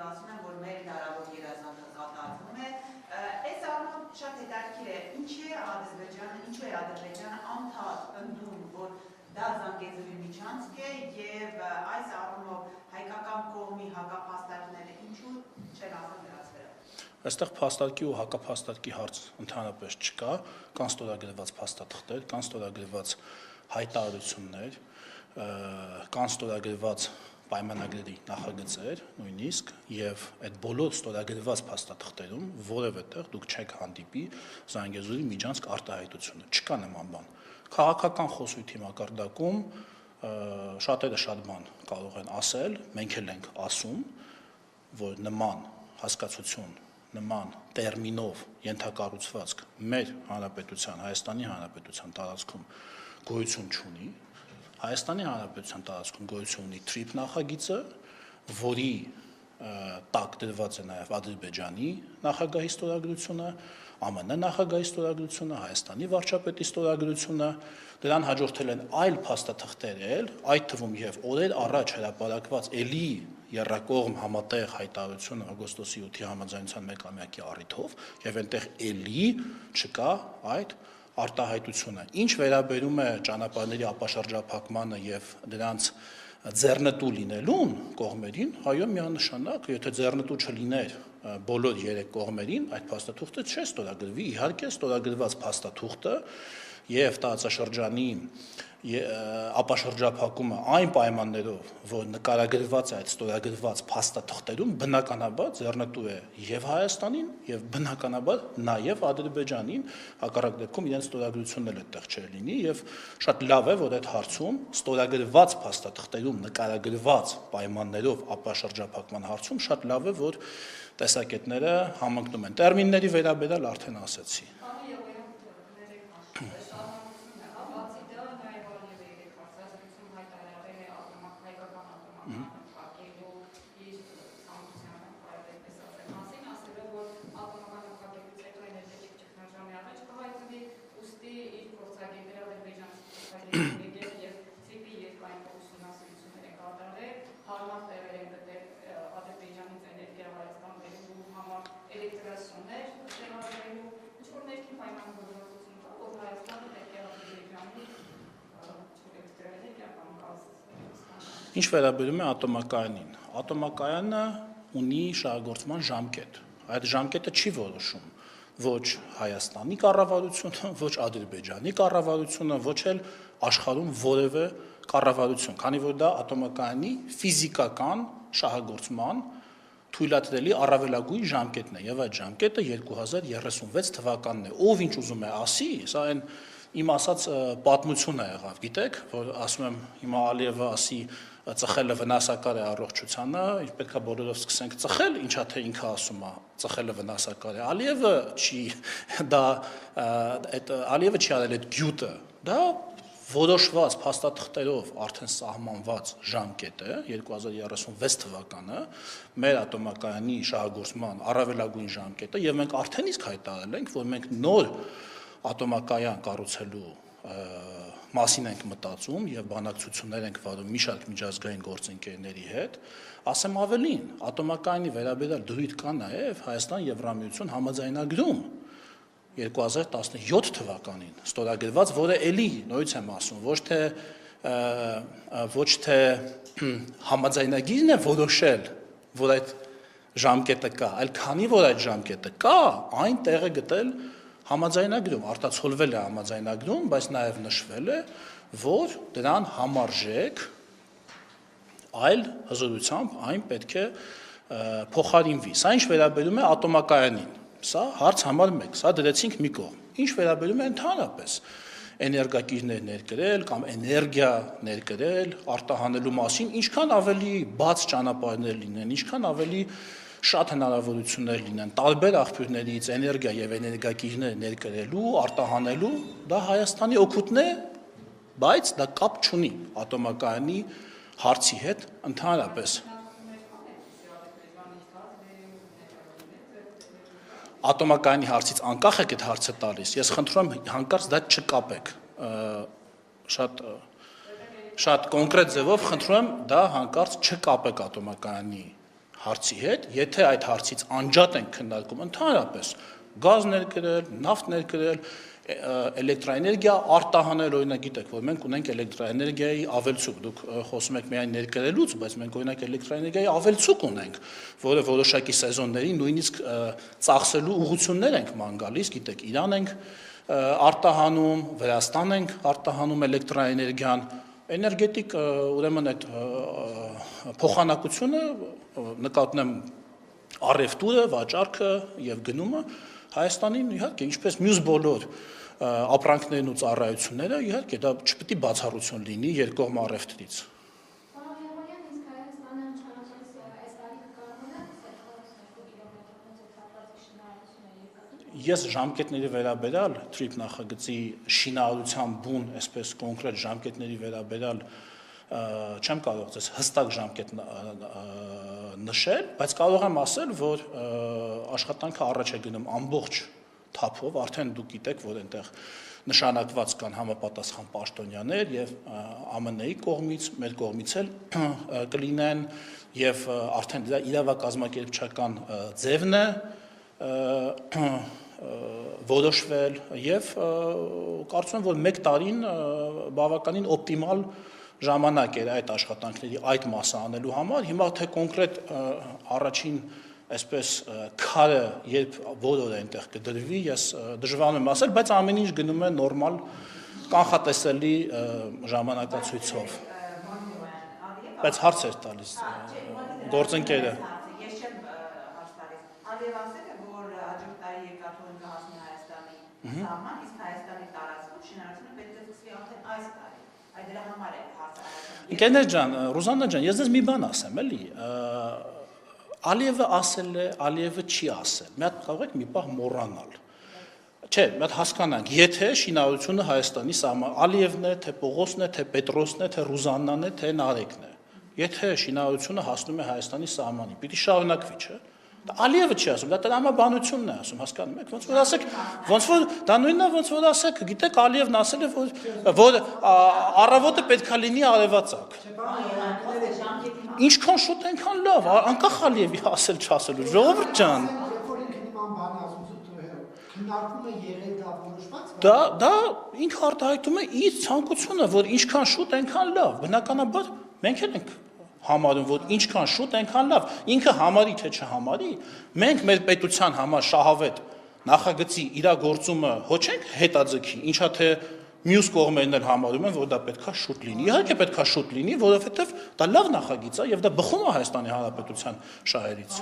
եւ ասում են, որ մեր հնարավոր երազանքը կատարվում է։ Այս առումով շատ հետաքրքիր է, ինչու է Ադրբեջանը անդադ ընդունում, որ դա Զանգեզուրի միջանցք է եւ այս առումով հայկական կողմի հակափաստարկները ինչու չեն ասում դրանց վրա։ Այստեղ փաստարկի ու հակափաստարկի հարց ընդհանրապես չկա, կան ստորագրված փաստաթղթեր, կան ստորագրված հայտարարություններ, կան ստորագրված պայմանագրերի նախագծեր նույնիսկ եւ այդ բոլոր ստորագրված փաստաթղթերում որևէ տեղ դուք չեք հանդիպի Զանգեզուրի միջանցք արտահայտությունը, չկա նման բան։ Քաղաքական խոսույթի մակարդակում շատերը շատ բան կարող են ասել, մենք էլ ենք ասում, որ նման հասկացություն, նման տերմինով ենթակառուցվածք մեր հանրապետության, Հայաստանի հանրապետության տարածքում գոյություն չունի։ Հայաստանի հանրապետության տարածքում գոյություն ունի TRIP նախագիծը, որի տակ դրված է նաև Ադրբեջանի նախագահի ստորագրությունը, ԱՄՆ նախագահի ստորագրությունը, Հայաստանի վարչապետի ստորագրությունը, դրան հաջորդել են այլ փաստաթղթեր, այդ թվում եւ օրեր առաջ հրապարակված էլի երրակողմ համատեղ հայտարարությունը օգոստոսի 8-ի համաձայնության մեկամյակի առիթով եւ այնտեղ էլի չկա այդ արտահայտությունը։ Ինչ վերաբերում է ճանապարհների ապաշրջափակմանը եւ դրանց ձեռնտու լինելուն կողմերին, այո, միանշանակ, եթե ձեռնտու չլիներ բոլոր երեք կողմերին, այդ փաստաթուղթը չէ ստորագրվի, իհարկե ստորագրված փաստաթուղթը եւ տարածաշրջանի ապաշրջափակումը այն պայմաններով, որ նկարագրված է այդ ստորագրված փաստաթղթերում, բնականաբար ձեռնտու է եւ Հայաստանին եւ բնականաբար նաեւ Ադրբեջանին, հակառակ դեպքում իրենց ստորագրությունն էլ այդտեղ չէ լինի եւ շատ լավ է, որ այդ հարցում ստորագրված փաստաթղթերում նկարագրված պայմաններով ապաշրջափակման հարցում շատ լավ է, որ տեսակետները համընկնում են։ Տերմինների վերաբերյալ արդեն ասեցի։ Ինչ վերաբերում է ատոմակայանին, ատոմակայանը ունի շահագործման ժամկետ, այդ ժամկետը չի որոշում ոչ Հայաստանի կառավարությունը, ոչ Ադրբեջանի կառավարությունը, ոչ էլ աշխարհում որևէ կառավարություն, քանի որ դա ատոմակայանի ֆիզիկական շահագործման թույլատրելի առավելագույն ժամկետն է, եւ այդ ժամկետը 2036 թվականն է, ով ինչ ուզում է ասի, սա այն իմ ասած պատմություն է եղավ, գիտեք, որ ասում եմ հիմա Ալիևը ասի ծխելը վնասակար է առողջությանը, պետք է բոլորով սկսենք ծխել, ինչա թե ինքը ասում է, ծխելը վնասակար է, Ալիևը չի արել այդ գյուտը, դա որոշված փաստաթղթերով արդեն սահմանված ժամկետ է 2036 թվականը մեր ատոմակայանի շահագործման առավելագույն ժամկետը եւ մենք արդեն իսկ հայտարարել ենք, որ մենք նոր ատոմակայան կառուցելու մասին ենք մտածում եւ բանակցություններ ենք վարում մի շարք միջազգային գործընկերների հետ, ասեմ ավելին, ատոմակայանի վերաբերյալ դրույթ կա նաեւ Հայաստան Եվրամիություն համաձայնագրում 2017 թվականին ստորագրված, որը էլի նորից եմ ասում, ոչ թե համաձայնագիրն է որոշել, որ այդ ժամկետը կա, այլ քանի որ այդ ժամկետը կա, այն տեղ է գտել համաձայնագրում, արտացոլվել է համաձայնագրում, բայց նաև նշվել է, որ դրան համարժեք այլ հզորությամբ այն պետք է փոխարինվի։ Սա ինչ վերաբերում է ատոմակայանին, սա հարց համար 1, սա դրեցինք մի կողմ։ Ինչ վերաբերում է ընդհանրապես էներգակիրներ ներկրել կամ էներգիա ներկրել, արտահանելու մասին, ինչքան ավելի բաց ճանապարհներ լինեն, ինչքան ավելի շատ հնարավորություններ լինեն տարբեր աղբյուրներից էներգիա եւ էներգակիրներ ներկրելու, արտահանելու, դա Հայաստանի օգուտն է, բայց դա կապ չունի ատոմակայանի հարցի հետ ընդհանրապես։ Ատոմակայանի հարցից անկախ եք այդ հարցը տալիս, ես խնդրում եմ հանկարծ դա չկապեք, շատ կոնկրետ ձևով խնդրում եմ դա հանկարծ չկապեք ատոմակայանի հարցի հետ, եթե այդ հարցից անջատ ենք քննարկում ընդհանրապես գազ ներկրել, նավթ ներկրել, էլեկտրաէներգիա արտահանել, օրինակ գիտեք, որ մենք ունենք էլեկտրաէներգիայի ավելցուկ, դուք խոսում եք միայն ներկրելուց, բայց մենք օրինակ էլեկտրաէներգիայի ավելցուկ ունենք, որը որոշակի սեզոնների նույնիսկ ծախսելու ուղղություններ ենք ման գալիս, գիտեք, Իրան ենք արտահանում, Վրաստան ենք արտահանում էլեկտրաէներգիան, էներգետիկ ուրեմն այդ փոխանակությունը նկատնեմ առևտուրը, վաճառքը եւ գնումը Հայաստանին իհարկե ինչպես մյուս բոլոր ապրանքներն ու ծառայությունները իհարկե դա չպետք է բացառություն լինի երկկողմ առևտրից։ Ես ժամկետների վերաբերյալ TRIP նախագծի շինարարության բուն, այսպես կոնկրետ ժամկետների վերաբերյալ չեմ կարող ձեզ հստակ ժամկետ նշել, բայց կարող եմ ասել, որ աշխատանքը առաջ է գնում ամբողջ թափով, արդեն դուք գիտեք, որ այնտեղ նշանակված կան համապատասխան պաշտոնյաներ եւ ԱՄՆ-ի կողմից, մեր կողմից էլ կլինեն եւ արդեն դա իրավակազմակերպչական ձևն է որոշվել եւ կարծում եմ, որ 1 տարին բավականին օպտիմալ ժամանակ էր այդ աշխատանքների այդ մասը անելու համար, հիմա թե կոնկրետ առաջին այսպես քարը երբ որ օր այնտեղ կդրվի, ես դժվար եմ ասել, բայց ամեն ինչ գնում է նորմալ կանխատեսելի ժամանակացույցով։ Բայց հարց էր տալիս գործընկերը։ Ես չեմ հարց տալիս։ Ալիև ասել է, որ հաջորդ տարի երկաթուղին կհասնի Հայաստանի սահման, իսկ Հայաստանի տարածքում շինարարությունը պետք է սկսվի արդեն այս տարի։ Այդ դրա համար է հարցը առաջանում։ Ընկերներ ջան, Ռուզաննա ջան, ես ձեզ մի բան ասեմ, էլի։ Ալիևը ասել է, Ալիևը չի ասել։ Մի հատ կարող եք մի պահ մոռանալ։ Չէ, մի հատ հասկանանք, եթե շինարարությունը Հայաստանի սահման, Ալիևն է, թե Պողոսն է, թե Պետրոսն է, թե Ռուզաննան է, թե Նարեկն է։ Եթե շինարարությունը հասնում է Հայաստանի սահմանին, պիտի շարունակվի, չէ՞։ Ալիևը չի ասում, դա տրամաբանությունն է ասում, հասկանում եք, ոնց որ ասեք, ոնց որ դա նույնն է, ոնց որ ասեք, գիտեք, Ալիևն ասել է, որ առավոտը պետքա լինի արևածագ։ Ինչքան շուտ այնքան լավ, անկախ Ալիևի ասել չասելու, ժողովուրդ ջան։ Դա ինքը արտահայտում է իր ցանկությունը, որ ինչքան շուտ այնքան լավ, բնականաբար մենք էլ ենք համարում, որ ինչքան շուտ այնքան լավ, ինքը համարի թե չհամարի, մենք մեր պետության համար շահավետ նախագծի իրագործումը հո չենք հետաձգի, ինչա թե մյուս կողմերն էլ համարում են, որ դա պետքա շուտ լինի։ Իհարկե պետքա շուտ լինի, որովհետև դա լավ նախագիծ է եւ դա բխում է Հայաստանի Հանրապետության շահերից։